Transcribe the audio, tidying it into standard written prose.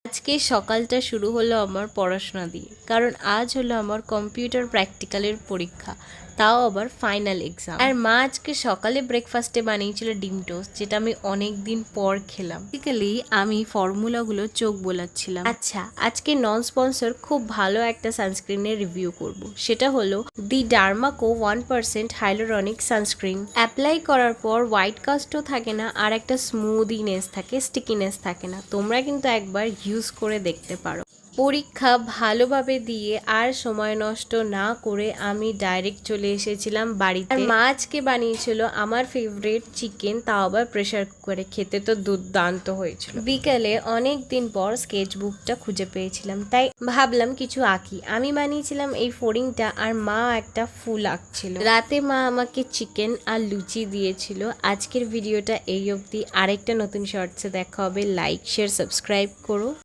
আজকে সকালটা শুরু হলো আমার পড়াশোনা দিয়ে, কারণ আজ হলো আমার কম্পিউটার প্র্যাকটিক্যালের পরীক্ষা, তাও আবার ফাইনাল এক্সাম। আর মা আজকে সকালে ব্রেকফাস্টে বানিয়েছিল ডিম টোস্ট, যেটা আমি অনেক দিন পর খেলাম। বেসিক্যালি আমি ফর্মুলাগুলো চোখ বোলাচ্ছিলাম। আচ্ছা, আজকে নন স্পন্সর খুব ভালো একটা সানস্ক্রিনের রিভিউ করব। সেটা হলো দি ডার্মাকো 1% হাইলোরনিক সানস্ক্রিন। অ্যাপ্লাই করার পর হোয়াইট কাস্টও থাকে না, আর একটা স্মুদিনেস থাকে, স্টিকিনেস থাকে না। তোমরা কিন্তু একবার ইউজ করে দেখতে পারো। পরীক্ষা ভালোভাবে দিয়ে আর সময় নষ্ট না করে আমি ডাইরেক্ট চলে এসেছিলাম বাড়িতে। আর মা আজকে বানিয়েছিল আমার ফেভারিট চিকেন, তাও আবার প্রেশার কুকারে। খেতে তো দুর্দান্ত হয়েছিল। বিকালে অনেক দিন পর স্কেচ বুকটা খুঁজে পেয়েছিলাম, তাই ভাবলাম কিছু আঁকি। আমি বানিয়েছিলাম এই ফড়িংটা, আর মা একটা ফুল আঁকছিল। রাতে মা আমাকে চিকেন আর লুচি দিয়েছিল। আজকের ভিডিওটা এই অবধি। আরেকটা নতুন শর্টসে দেখা হবে। লাইক, শেয়ার, সাবস্ক্রাইব করো।